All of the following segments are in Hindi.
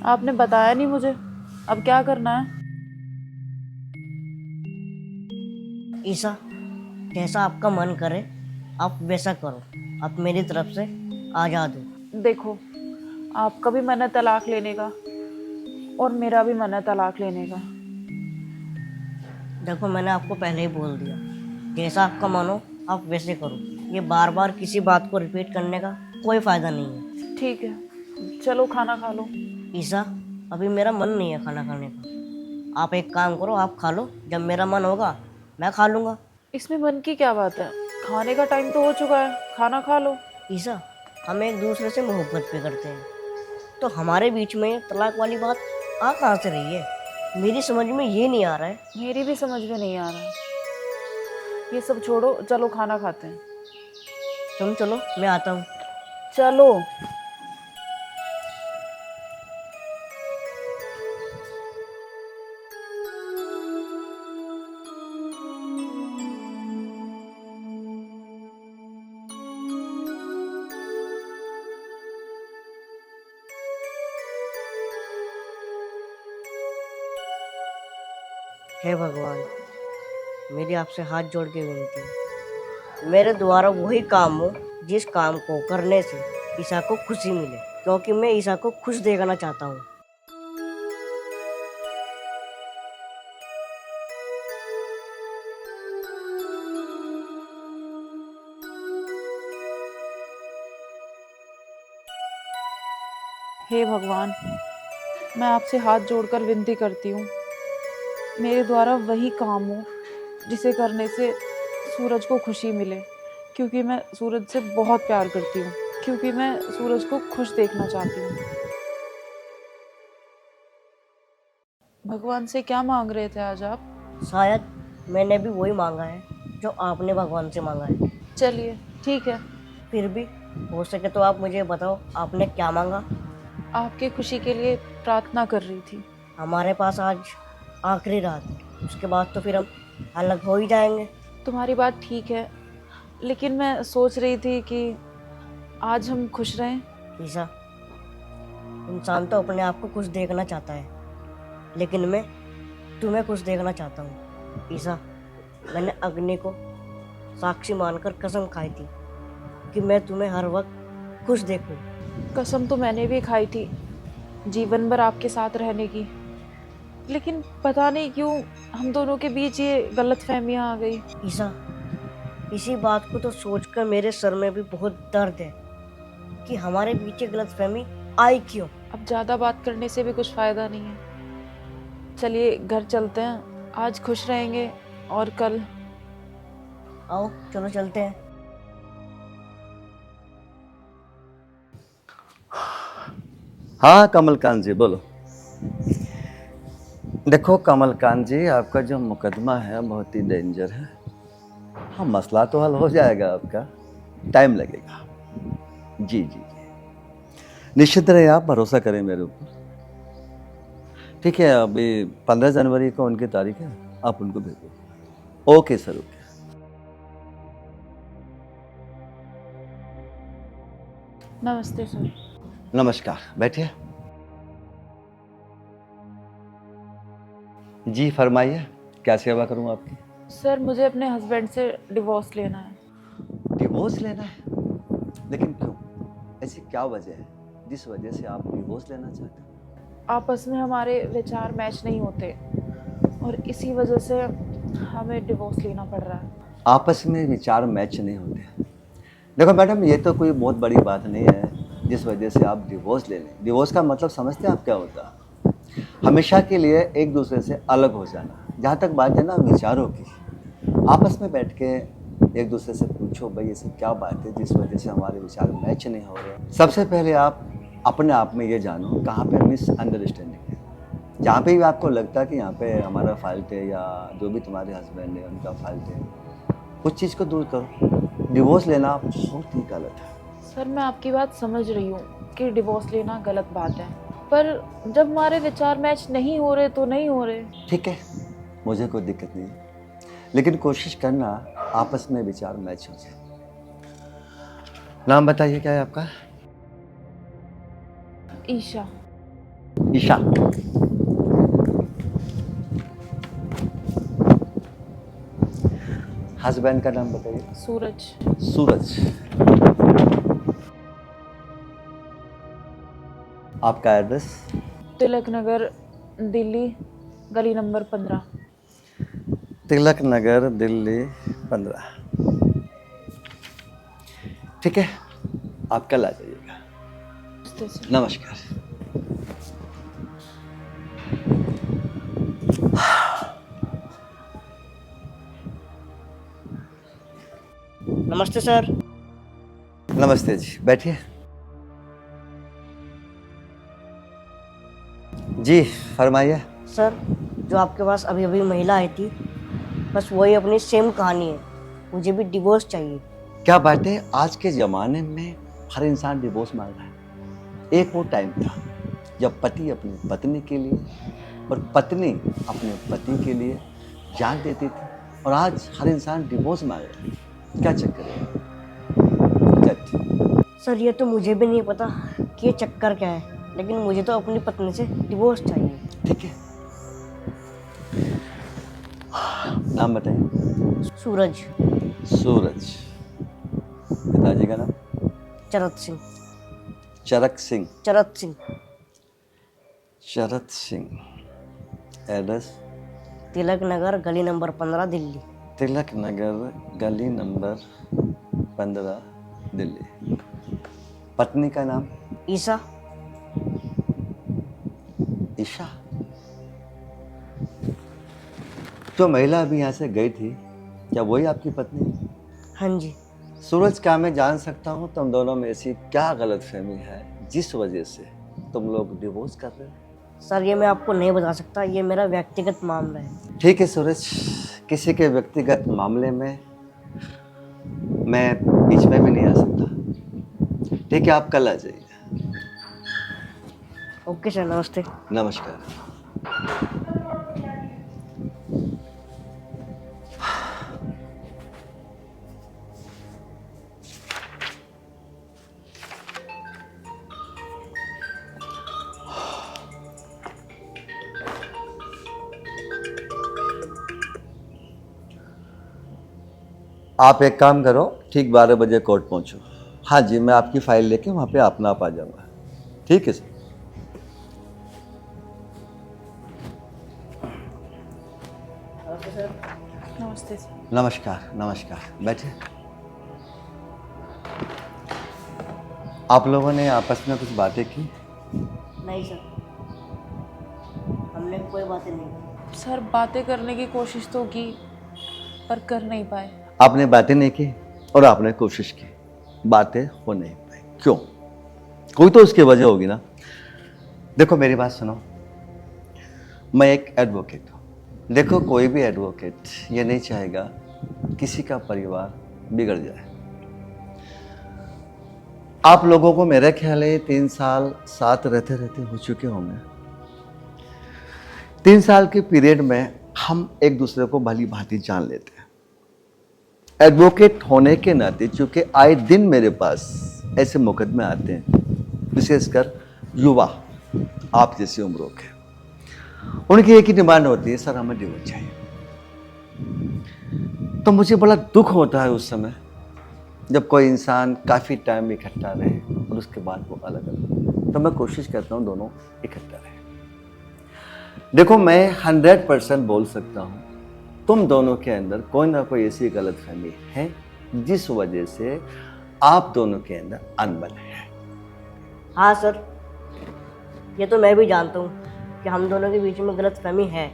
आपने बताया नहीं मुझे, अब क्या करना है? ईसा, जैसा आपका मन करे आप वैसा करो। आप मेरी तरफ से आज़ाद हो। देखो, आपका भी मन है तलाक लेने का और मेरा भी मन है तलाक लेने का। देखो, मैंने आपको पहले ही बोल दिया, जैसा आपका मन हो आप वैसे करो। ये बार बार किसी बात को रिपीट करने का कोई फ़ायदा नहीं है। ठीक है, चलो खाना खा लो। ईसा, अभी मेरा मन नहीं है खाना खाने का। आप एक काम करो, आप खा लो, जब मेरा मन होगा मैं खा लूँगा। इसमें मन की क्या बात है? खाने का टाइम तो हो चुका है, खाना खा लो। ईसा, हम एक दूसरे से मोहब्बत भी करते हैं, तो हमारे बीच में तलाक वाली बात आ कहाँ से रही है? मेरी समझ में ये नहीं आ रहा है। मेरी भी समझ में नहीं आ रहा। ये सब छोड़ो, चलो खाना खाते हैं। तुम चलो, मैं आता हूँ। चलो। हे भगवान, मेरी आपसे हाथ जोड़ के विनती है, मेरे द्वारा वही काम हो जिस काम को करने से ईसा को खुशी मिले, क्योंकि मैं ईसा को खुश देखना चाहता हूँ। हे भगवान, मैं आपसे हाथ जोड़कर विनती करती हूँ, मेरे द्वारा वही काम हो जिसे करने से सूरज को खुशी मिले, क्योंकि मैं सूरज से बहुत प्यार करती हूँ, क्योंकि मैं सूरज को खुश देखना चाहती हूँ। भगवान से क्या मांग रहे थे आज आप? शायद मैंने भी वही मांगा है जो आपने भगवान से मांगा है। चलिए, ठीक है। फिर भी हो सके तो आप मुझे बताओ, आपने क्या मांगा? आपकी खुशी के लिए प्रार्थना कर रही थी। हमारे पास आज आखिरी रात है, उसके बाद तो फिर हम अलग हो ही जाएंगे। तुम्हारी बात ठीक है, लेकिन मैं सोच रही थी कि आज हम खुश रहें। ईसा, इंसान तो अपने आप को खुश देखना चाहता है, लेकिन मैं तुम्हें खुश देखना चाहता हूँ। ईसा, मैंने अग्नि को साक्षी मानकर कसम खाई थी कि मैं तुम्हें हर वक्त खुश देखूं। कसम तो मैंने भी खाई थी जीवन भर आपके साथ रहने की, लेकिन पता नहीं क्यों हम दोनों के बीच ये गलतफहमियां आ गई। ईसा, इसी बात को तो सोचकर मेरे सर में भी बहुत दर्द है कि हमारे बीच ये गलतफहमी आई क्यों। अब ज़्यादा बात करने से भी कुछ फ़ायदा नहीं है। चलिए घर चलते हैं, आज खुश रहेंगे और कल। आओ, चलो चलते हैं। हाँ कमलकांत जी बोलो। देखो कमलकांत जी, आपका जो मुकदमा है बहुत ही डेंजर है। हाँ, मसला तो हल हो जाएगा, आपका टाइम लगेगा। जी जी जी, निश्चित रहे, आप भरोसा करें मेरे ऊपर। ठीक है, अभी 15 जनवरी को उनकी तारीख है, आप उनको भेजो। Okay sir, okay. नमस्ते सर। नमस्कार, बैठिए। जी फरमाइए, क्या सेवा करूं आपकी? सर, मुझे अपने हस्बैंड से डिवोर्स लेना है। डिवोर्स लेना है? लेकिन क्यों? ऐसी क्या वजह है जिस वजह से आप डिवोर्स लेना चाहते हैं? आपस में हमारे विचार मैच नहीं होते और इसी वजह से हमें डिवोर्स लेना पड़ रहा है। आपस में विचार मैच नहीं होते? देखो मैडम, ये तो कोई बहुत बड़ी बात नहीं है जिस वजह से आप डिवोर्स ले लें। डिवोर्स का मतलब समझते हैं आप क्या होता है? हमेशा के लिए एक दूसरे से अलग हो जाना। जहाँ तक बात है ना विचारों की, आपस में बैठ के एक दूसरे से पूछो, भाई ऐसी क्या बात है जिस वजह से हमारे विचार मैच नहीं हो रहे। सबसे पहले आप अपने आप में ये जानो कहाँ पे मिसअंडरस्टैंडिंग है। जहाँ पे भी आपको लगता है कि यहाँ पे हमारा फॉल्ट है या जो भी तुम्हारे हस्बैंड है उनका फॉल्ट है, उस चीज़ को दूर करो। डिवोर्स लेना बहुत ही गलत है। सर मैं आपकी बात समझ रही हूँ कि डिवोर्स लेना गलत बात है, पर जब हमारे विचार मैच नहीं हो रहे तो नहीं हो रहे। ठीक है, मुझे कोई दिक्कत नहीं है, लेकिन कोशिश करना आपस में विचार मैच हो जाए। नाम बताइए, क्या है आपका? ईशा। ईशा। हस्बैंड का नाम बताइए। सूरज। सूरज। आपका एड्रेस? तिलक नगर, दिल्ली, गली नंबर 15। तिलक नगर, दिल्ली 15। ठीक है, आप कल आ जाइएगा। नमस्ते सर। नमस्कार। नमस्ते सर। नमस्ते जी, बैठिए। जी फरमाइए। सर, जो आपके पास अभी अभी महिला आई थी, बस वही अपनी सेम कहानी है। मुझे भी डिवोर्स चाहिए। क्या बात है, आज के ज़माने में हर इंसान डिवोर्स मांग रहा है। एक वो टाइम था जब पति अपनी पत्नी के लिए और पत्नी अपने पति के लिए जान देती थी, और आज हर इंसान डिवोर्स मांग रहा है। क्या चक्कर है? सर, ये तो मुझे भी नहीं पता कि ये चक्कर क्या है, लेकिन मुझे तो अपनी पत्नी से डिवोर्स चाहिए। ठीक है, नाम बताइए। सूरज। सूरज। पिताजी का नाम? चरत सिंह। चरक सिंह। चरत सिंह। चरत सिंह। एड्रेस? तिलक नगर, गली नंबर 15, दिल्ली। तिलक नगर, गली नंबर 15, दिल्ली। पत्नी का नाम? ईसा। ईशा। जो महिला अभी यहाँ से गई थी, क्या वही आपकी पत्नी है? हाँ जी। सूरज, क्या मैं जान सकता हूँ तुम दोनों में ऐसी क्या गलतफहमी है जिस वजह से तुम लोग डिवोर्स कर रहे हो? सर, ये मैं आपको नहीं बता सकता, ये मेरा व्यक्तिगत मामला है। ठीक है सूरज, किसी के व्यक्तिगत मामले में मैं बीच में भी नहीं आ सकता। ठीक है, आप कल आ जाइए। ओके सर, नमस्ते। नमस्कार। आप एक काम करो, ठीक 12 बजे कोर्ट पहुंचो। हाँ जी, मैं आपकी फाइल लेके वहाँ पे अपना आप आ जाऊँगा। ठीक है सर। नमस्ते सर। नमस्कार। नमस्कार, बैठे। आप लोगों ने आपस में कुछ बातें की? नहीं सर, हमने कोई बातें नहीं की। सर बातें करने की कोशिश तो की, पर कर नहीं पाए। आपने बातें नहीं की और आपने कोशिश की, बातें हो नहीं पाई। क्यों? कोई तो उसकी वजह होगी ना। देखो मेरी बात सुनो, मैं एक एडवोकेट हूँ। देखो, कोई भी एडवोकेट ये नहीं चाहेगा किसी का परिवार बिगड़ जाए। आप लोगों को मेरा ख्याल है 3 साल साथ रहते रहते हो चुके होंगे। 3 साल के पीरियड में हम एक दूसरे को भली भांति जान लेते हैं। एडवोकेट होने के नाते चूंकि आए दिन मेरे पास ऐसे मुकदमे आते हैं, विशेषकर युवा आप जैसी उम्रों के, उनकी एक ही डिमांड होती है, सर हमें डिवोर्स चाहिए। तो मुझे बड़ा दुख होता है उस समय जब कोई इंसान काफ़ी टाइम इकट्ठा रहे और उसके बाद वो अलग अलग। तो मैं कोशिश करता हूँ दोनों इकट्ठा रहे। देखो, मैं 100% बोल सकता हूँ तुम दोनों के अंदर कोई ना कोई ऐसी गलतफहमी है जिस वजह से आप दोनों के अंदर अनबन है। हाँ सर, ये तो मैं भी जानता हूँ कि हम दोनों के बीच में गलतफहमी है।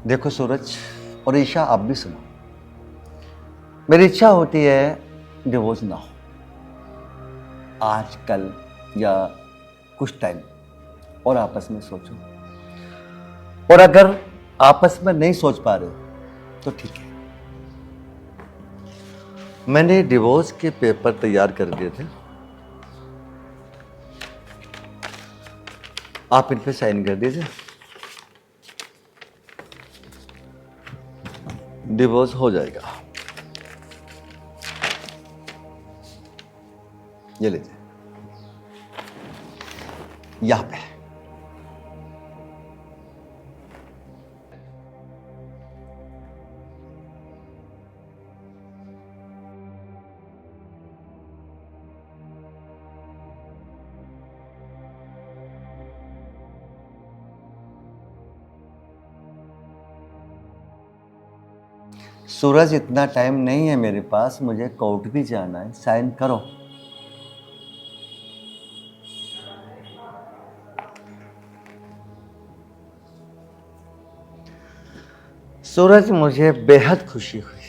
देखो सूरज और ईशा, आप भी सुनो। मेरी इच्छा होती है डिवोर्स ना हो, आज कल या कुछ टाइम और आपस में सोचो। और अगर आपस में नहीं सोच पा रहे हो तो ठीक है, मैंने डिवोर्स के पेपर तैयार कर दिए थे, आप इन पे साइन कर दीजिए, डिवोर्स हो जाएगा। ये लीजिए, यहां पे। सूरज, इतना टाइम नहीं है मेरे पास, मुझे कोर्ट भी जाना है, साइन करो। सूरज, मुझे बेहद खुशी हुई।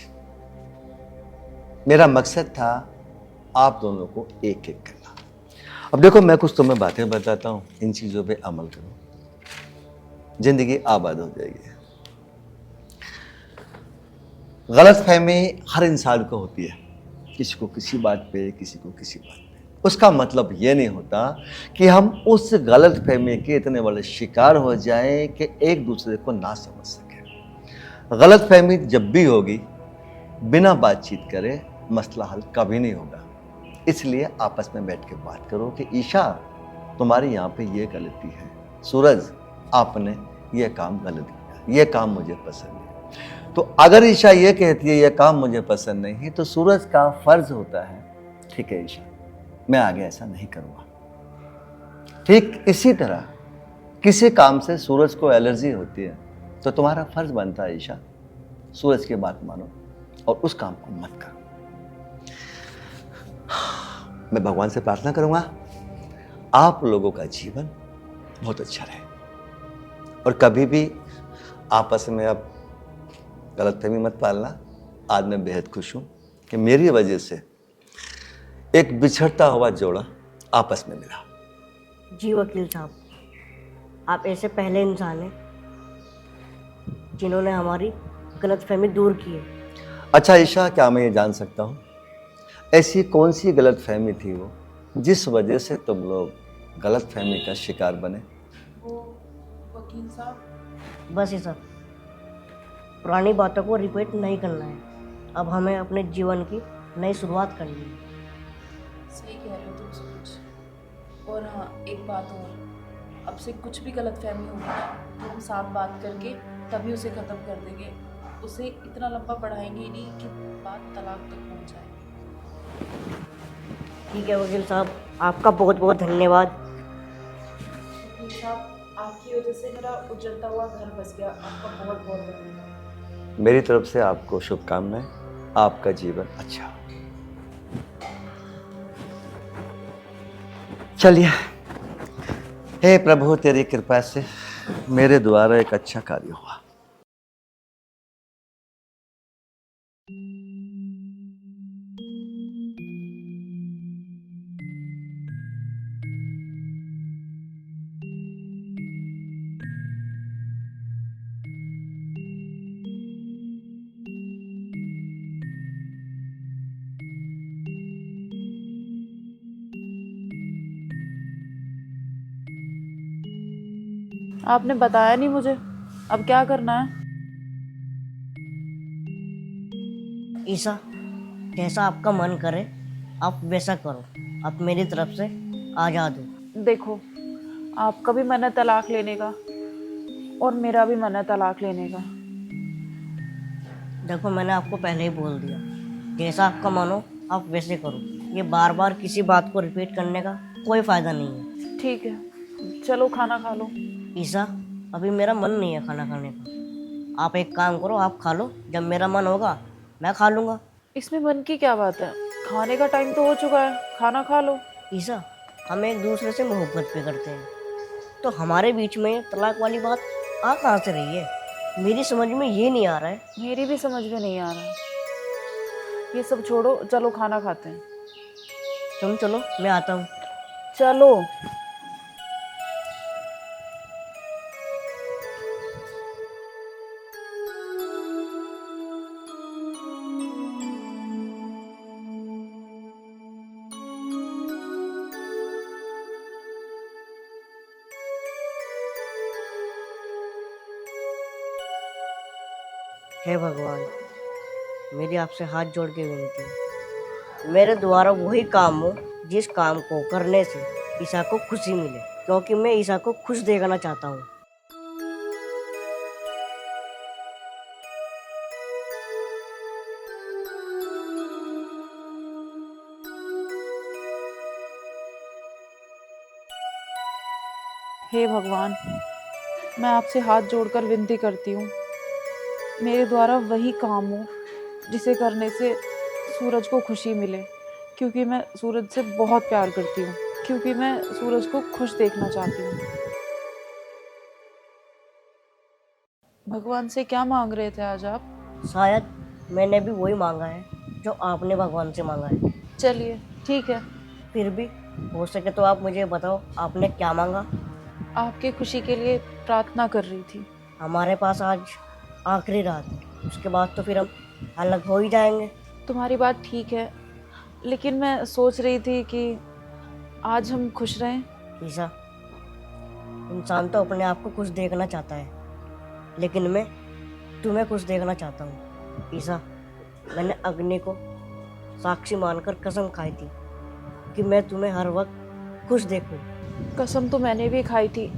मेरा मकसद था आप दोनों को एक एक करना। अब देखो, मैं कुछ तुम्हें बातें बताता हूं, इन चीजों पे अमल करो, जिंदगी आबाद हो जाएगी। गलतफहमी हर इंसान को होती है, किसी को किसी बात पे, किसी को किसी बात पे। उसका मतलब ये नहीं होता कि हम उस गलतफहमी के इतने बड़े शिकार हो जाएं कि एक दूसरे को ना समझ सके। गलतफहमी जब भी होगी, बिना बातचीत करे मसला हल कभी नहीं होगा। इसलिए आपस में बैठ के बात करो कि ईशा, तुम्हारी यहाँ पे ये गलती है, सूरज आपने ये काम गलत किया, ये काम मुझे पसंद नहीं। तो अगर ईशा ये कहती है ये काम मुझे पसंद नहीं, तो सूरज का फर्ज होता है, ठीक है ईशा, मैं आगे ऐसा नहीं करूँगा। ठीक इसी तरह किसी काम से सूरज को एलर्जी होती है, तो तुम्हारा फर्ज बनता है ईशा, सूरज की बात मानो और उस काम को मत करो। मैं भगवान से प्रार्थना करूंगा आप लोगों का जीवन बहुत अच्छा रहे, और कभी भी आपस में अब गलतफहमी मत पालना। आज मैं बेहद खुश हूं कि मेरी वजह से एक बिछड़ता हुआ जोड़ा आपस में मिला। जी वकील साहब, आप ऐसे पहले इंसान हैं जिन्होंने हमारी गलतफहमी दूर की है। अच्छा ईशा, क्या मैं ये जान सकता हूँ ऐसी कौन सी गलतफहमी थी वो जिस वजह से तुम लोग गलतफहमी का शिकार बने? वो वकील साहब, बस ये सब पुरानी बातों को रिपीट नहीं करना है। अब हमें अपने जीवन की नई शुरुआत करनी है। सही कह रहे हो तुम सूरज। और हाँ, एक बात और, अब से कुछ भी गलतफहमी होगी ना, तो हम साथ बात करके तभी उसे ख़त्म कर देंगे। उसे इतना लंबा बढ़ाएंगे ही नहीं कि बात तलाक तक पहुंच जाए। ठीक है वकील साहब, आपका बहुत बहुत धन्यवाद। वकील साहब, आपकी वजह से मेरा उजड़ता हुआ घर बस गया। आपका बहुत बहुत धन्यवाद। मेरी तरफ से आपको शुभकामनाएं, आपका जीवन अच्छा हो। चलिए, हे प्रभु, तेरी कृपा से मेरे द्वारा एक अच्छा कार्य हुआ। आपने बताया नहीं मुझे, अब क्या करना है? ईशा, जैसा आपका मन करे आप वैसा करो। आप मेरी तरफ से आज़ाद हो। देखो, आपका भी मन है तलाक लेने का और मेरा भी मन है तलाक लेने का। देखो, मैंने आपको पहले ही बोल दिया, जैसा आपका मन हो आप वैसे करो। ये बार बार किसी बात को रिपीट करने का कोई फ़ायदा नहीं है। ठीक है, चलो खाना खा लो। ईशा, अभी मेरा मन नहीं है खाना खाने का। आप एक काम करो, आप खा लो, जब मेरा मन होगा मैं खा लूँगा। इसमें मन की क्या बात है? खाने का टाइम तो हो चुका है, खाना खा लो। ईशा, हम एक दूसरे से मोहब्बत भी करते हैं, तो हमारे बीच में तलाक वाली बात आ कहाँ से रही है? मेरी समझ में ये नहीं आ रहा है। मेरी भी समझ में नहीं आ रहा। ये सब छोड़ो, चलो खाना खाते हैं। तुम चलो, मैं आता हूँ। चलो। हे भगवान, मेरी आपसे हाथ जोड़ के विनती है, मेरे द्वारा वही काम हो जिस काम को करने से ईसा को खुशी मिले, क्योंकि मैं ईसा को खुश देखना चाहता हूँ। हे भगवान, मैं आपसे हाथ जोड़कर विनती करती हूँ, मेरे द्वारा वही काम हो जिसे करने से सूरज को खुशी मिले, क्योंकि मैं सूरज से बहुत प्यार करती हूँ, क्योंकि मैं सूरज को खुश देखना चाहती हूँ। भगवान से क्या मांग रहे थे आज आप? शायद मैंने भी वही मांगा है जो आपने भगवान से मांगा है। चलिए ठीक है, फिर भी हो सके तो आप मुझे बताओ, आपने क्या मांगा? आपकी खुशी के लिए प्रार्थना कर रही थी। हमारे पास आज आखिरी रात है, उसके बाद तो फिर हम अलग हो ही जाएंगे। तुम्हारी बात ठीक है, लेकिन मैं सोच रही थी कि आज हम खुश रहें। ईसा, इंसान तो अपने आप को खुश देखना चाहता है, लेकिन मैं तुम्हें खुश देखना चाहता हूँ। ईसा, मैंने अग्नि को साक्षी मानकर कसम खाई थी कि मैं तुम्हें हर वक्त खुश देखूं। कसम तो मैंने भी खाई थी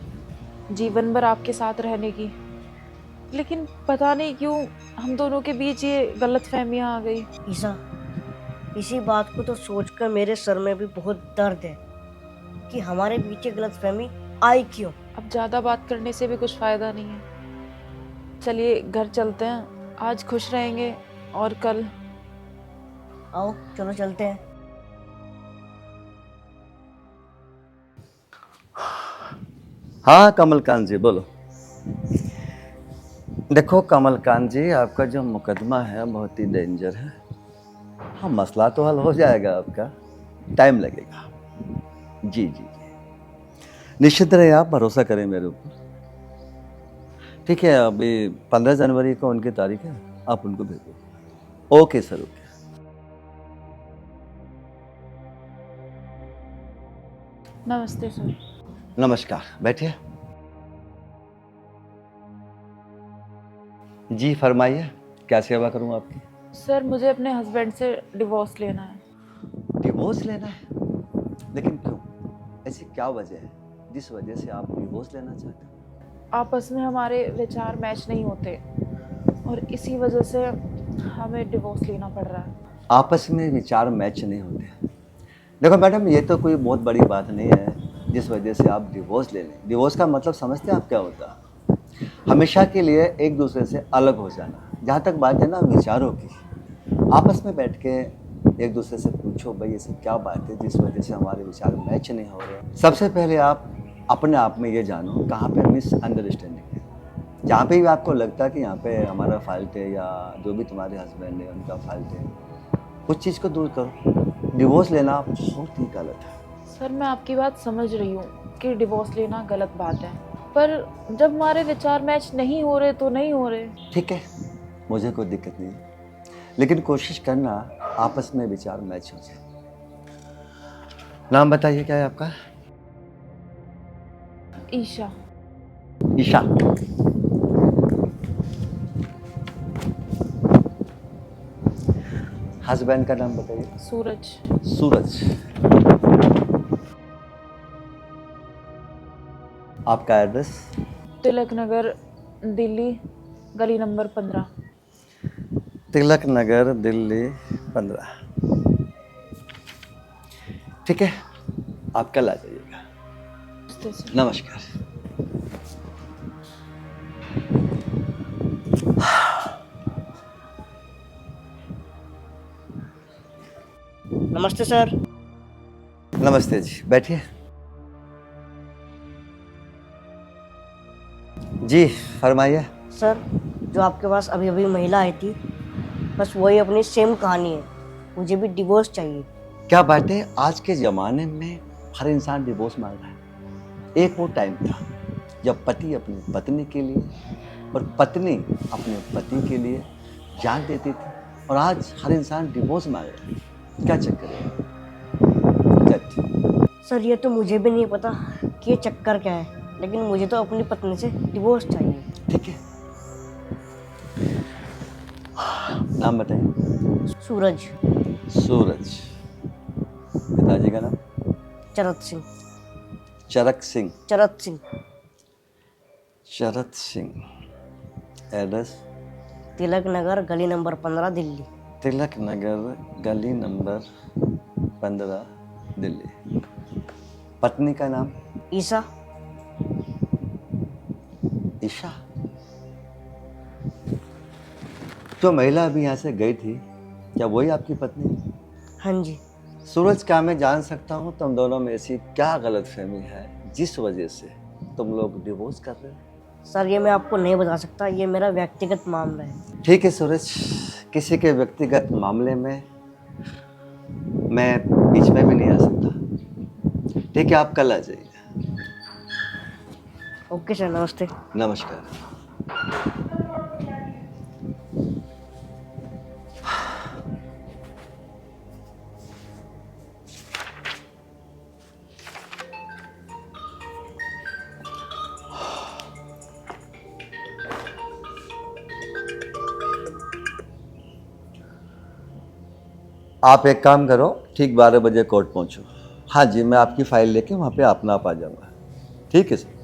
जीवन भर आपके साथ रहने की, लेकिन पता नहीं क्यों हम दोनों के बीच ये गलतफहमियां आ गई। ईसा, इसी बात को तो सोचकर मेरे सर में भी बहुत दर्द है कि हमारे बीच ये गलतफहमी आई क्यों। अब ज़्यादा बात करने से भी कुछ फ़ायदा नहीं है। चलिए घर चलते हैं, आज खुश रहेंगे और कल। आओ चलो चलते हैं। हाँ कमलकांत जी बोलो। देखो कमलकांत जी, आपका जो मुकदमा है बहुत ही डेंजर है। हाँ मसला तो हल हो जाएगा, आपका टाइम लगेगा। जी जी जी, निश्चित रहे, आप भरोसा करें मेरे ऊपर। ठीक है, अभी 15 जनवरी को उनकी तारीख है, आप उनको भेजो। Okay sir, okay. नमस्ते सर। नमस्कार, बैठिए। जी फरमाइए, क्या सेवा करूं आपकी? सर मुझे अपने हस्बैंड से डिवोर्स लेना है। डिवोर्स लेना है? लेकिन क्यों? ऐसी क्या वजह है जिस वजह से आप डिवोर्स लेना चाहते हैं? आपस में हमारे विचार मैच नहीं होते और इसी वजह से हमें डिवोर्स लेना पड़ रहा है। आपस में विचार मैच नहीं होते? देखो मैडम, ये तो कोई बहुत बड़ी बात नहीं है जिस वजह से आप डिवोर्स ले लें। डिवोर्स का मतलब समझते हैं आप क्या होता है? हमेशा के लिए एक दूसरे से अलग हो जाना। जहाँ तक बात है ना विचारों की, आपस में बैठ के एक दूसरे से पूछो भाई ऐसी क्या बात है जिस वजह से हमारे विचार मैच नहीं हो रहे। सबसे पहले आप अपने आप में ये जानो कहाँ पे मिसअंडरस्टैंडिंग है। जहाँ पे भी आपको लगता है कि यहाँ पे हमारा फॉल्ट है या जो भी तुम्हारे हस्बैंड है उनका फॉल्ट है, उस चीज़ को दूर करो। डिवोर्स लेना बहुत ही गलत है। सर मैं आपकी बात समझ रही हूँ कि डिवोर्स लेना गलत बात है, पर जब हमारे विचार मैच नहीं हो रहे तो नहीं हो रहे। ठीक है, मुझे कोई दिक्कत नहीं है, लेकिन कोशिश करना आपस में विचार मैच हो जाए। नाम बताइए, क्या है आपका? ईशा। ईशा। हस्बैंड का नाम बताइए। सूरज। सूरज। आपका एड्रेस? तिलक नगर, दिल्ली, गली नंबर 15। तिलक नगर, दिल्ली 15। ठीक है, आप कल आ जाइएगा। नमस्ते सर। नमस्कार। नमस्ते सर। नमस्ते जी, बैठिए। जी फरमाइए। सर, जो आपके पास अभी अभी महिला आई थी, बस वही अपनी सेम कहानी है। मुझे भी डिवोर्स चाहिए। क्या बात है, आज के ज़माने में हर इंसान डिवोर्स मांग रहा है। एक वो टाइम था जब पति अपनी पत्नी के लिए और पत्नी अपने पति के लिए जान देती थी, और आज हर इंसान डिवोर्स मांग रहा है। क्या चक्कर है? सर ये तो मुझे भी नहीं पता कि ये चक्कर क्या है, लेकिन मुझे तो अपनी पत्नी से डिवोर्स चाहिए। ठीक है, नाम बताइए। सूरज। सूरज। पिताजी का नाम? चरत सिंह। चरक सिंह। चरत सिंह। चरत सिंह। एड्रेस? तिलक नगर गली नंबर 15 दिल्ली। तिलक नगर गली नंबर 15 दिल्ली। पत्नी का नाम? ईसा। ईशा। जो महिला अभी यहाँ से गई थी, क्या वही आपकी पत्नी है? हाँ जी। सूरज, क्या मैं जान सकता हूँ तुम दोनों में ऐसी क्या गलतफहमी है जिस वजह से तुम लोग डिवोर्स कर रहे हो? सर ये मैं आपको नहीं बता सकता, ये मेरा व्यक्तिगत मामला है। ठीक है सूरज, किसी के व्यक्तिगत मामले में मैं बीच में भी नहीं आ सकता। ठीक है, आप कल आ जाइए। ओके सर, नमस्ते। नमस्कार। आप एक काम करो, ठीक 12 बजे कोर्ट पहुंचो। हाँ जी, मैं आपकी फाइल लेके वहाँ पे अपना आप आ जाऊँगा। ठीक है सर।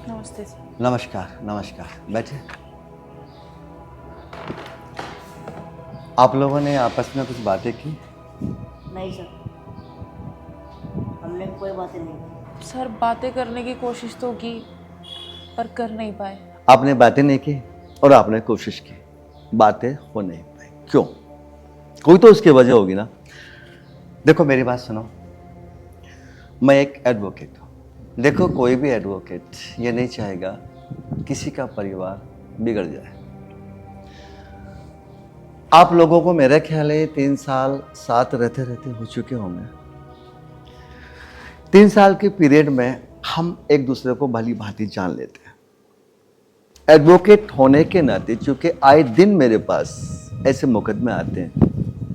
नमस्ते सर। नमस्कार नमस्कार, बैठे। आप लोगों ने आपस में कुछ बातें की? नहीं सर, हमने कोई बातें नहीं की। सर बातें करने की कोशिश तो की पर कर नहीं पाए। आपने बातें नहीं की और आपने कोशिश की, बातें हो नहीं पाई। क्यों? कोई तो उसकी वजह होगी ना। देखो मेरी बात सुनो, मैं एक एडवोकेट हूँ। देखो कोई भी एडवोकेट ये नहीं चाहेगा किसी का परिवार बिगड़ जाए। आप लोगों को मेरा ख्याल है 3 साल साथ रहते रहते हो चुके होंगे। 3 साल के पीरियड में हम एक दूसरे को भली भांति जान लेते हैं। एडवोकेट होने के नाते चूंकि आए दिन मेरे पास ऐसे मुकदमे आते हैं,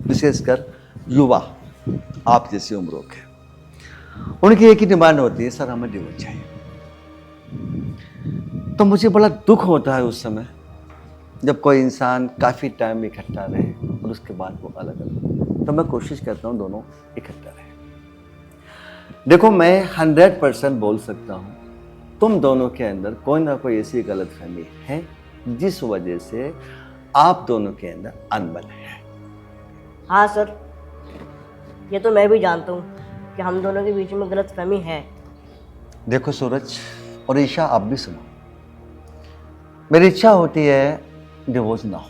विशेषकर युवा आप जैसी उम्रों के, उनकी एक ही डिमांड होती है, सर हमें डिवोर्स चाहिए। तो मुझे बड़ा दुख होता है उस समय जब कोई इंसान काफ़ी टाइम इकट्ठा रहे और उसके बाद वो अलग अलग। तो मैं कोशिश करता हूँ दोनों इकट्ठा रहे। देखो मैं 100% बोल सकता हूँ तुम दोनों के अंदर कोई ना कोई ऐसी गलतफहमी है जिस वजह से आप दोनों के अंदर अनबन है। हाँ सर, ये तो मैं भी जानता हूँ कि हम दोनों के बीच में गलतफहमी है। देखो सूरज और ईशा, आप भी सुनो। मेरी इच्छा होती है डिवोर्स ना हो,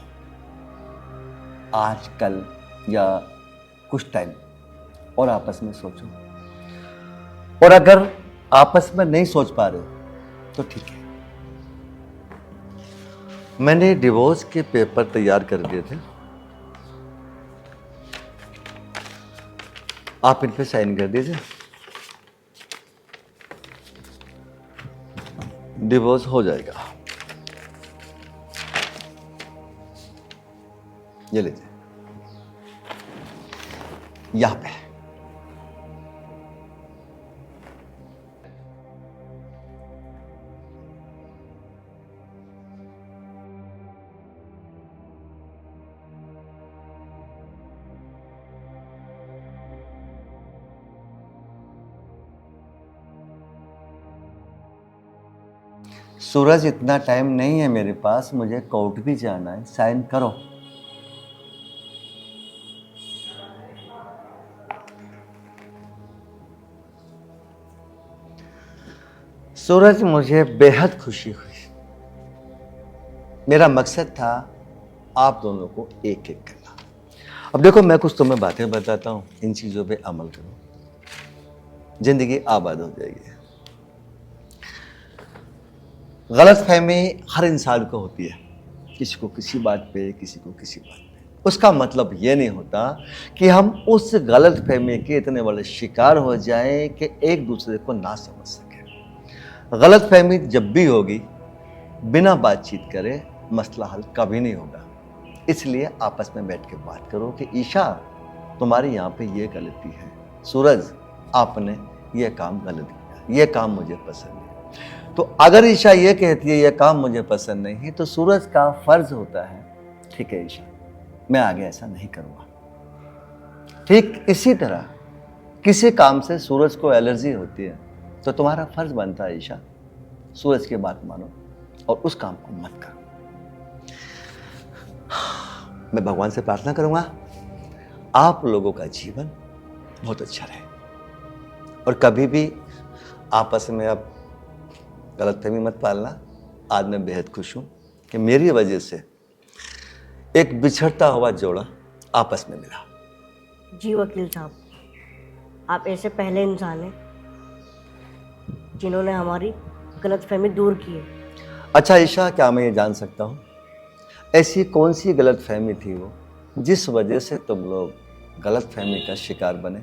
आज कल या कुछ टाइम और आपस में सोचो। और अगर आपस में नहीं सोच पा रहे हो तो ठीक है, मैंने डिवोर्स के पेपर तैयार कर दिए थे, आप इन पे साइन कर दीजिए। डिवोर्स हो जाएगा। ये लीजिए, यहां पे। सूरज, इतना टाइम नहीं है मेरे पास, मुझे कोर्ट भी जाना है। साइन करो। सूरज, मुझे बेहद खुशी हुई। मेरा मकसद था आप दोनों को एक एक करना। अब देखो मैं कुछ तुम्हें बातें बताता हूं, इन चीजों पे अमल करो, जिंदगी आबाद हो जाएगी। गलतफहमी हर इंसान को होती है, किसी को किसी बात पे, किसी को किसी बात पे। उसका मतलब ये नहीं होता कि हम उस गलतफहमी के इतने बड़े शिकार हो जाएं कि एक दूसरे को ना समझ सके। गलतफहमी जब भी होगी बिना बातचीत करे मसला हल कभी नहीं होगा। इसलिए आपस में बैठ के बात करो कि ईशा तुम्हारी यहाँ पे ये गलती है, सूरज आपने ये काम गलत किया, ये काम मुझे पसंद है। तो अगर ईशा ये कहती है ये काम मुझे पसंद नहीं है, तो सूरज का फर्ज होता है, ठीक है ईशा, मैं आगे ऐसा नहीं करूंगा। ठीक इसी तरह किसी काम से सूरज को एलर्जी होती है, तो तुम्हारा फर्ज बनता है ईशा, सूरज की बात मानो और उस काम को मत करो। मैं भगवान से प्रार्थना करूंगा आप लोगों का जीवन बहुत अच्छा रहे, और कभी भी आपस में अब गलतफहमी मत पालना। आज मैं बेहद खुश हूं कि मेरी वजह से एक बिछड़ता हुआ जोड़ा आपस में मिला। जी वकील साहब, आप ऐसे पहले इंसान हैं जिन्होंने हमारी गलतफहमी दूर की है। अच्छा ईशा, क्या मैं ये जान सकता हूँ ऐसी कौन सी गलतफहमी थी वो जिस वजह से तुम लोग गलतफहमी का शिकार बने?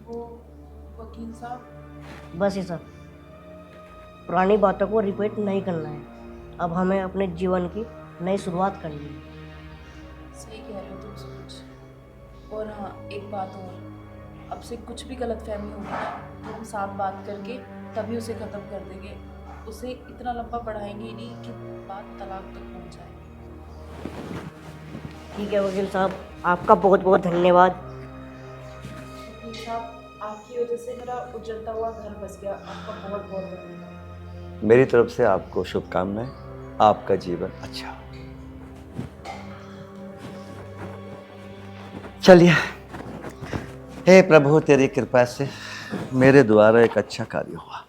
वो वकील साहब, बस ये सब, पुरानी बातों को रिपीट नहीं करना है। अब हमें अपने जीवन की नई शुरुआत करनी है। सही कह रहे हो तुम सूरज। और हाँ, एक बात और, अब से कुछ भी गलतफहमी होगी ना तो हम साथ बात करके तभी उसे ख़त्म कर देंगे। उसे इतना लंबा बढ़ाएंगे ही नहीं कि बात तलाक तक पहुंच जाए। ठीक है वकील साहब, आपका बहुत बहुत धन्यवाद। वकील साहब, आपकी वजह से मेरा उजड़ता हुआ घर बस गया। आपका बहुत बहुत धन्यवाद। मेरी तरफ से आपको शुभकामनाएं, आपका जीवन अच्छा हो। चलिए, हे प्रभु तेरी कृपा से मेरे द्वारा एक अच्छा कार्य हुआ।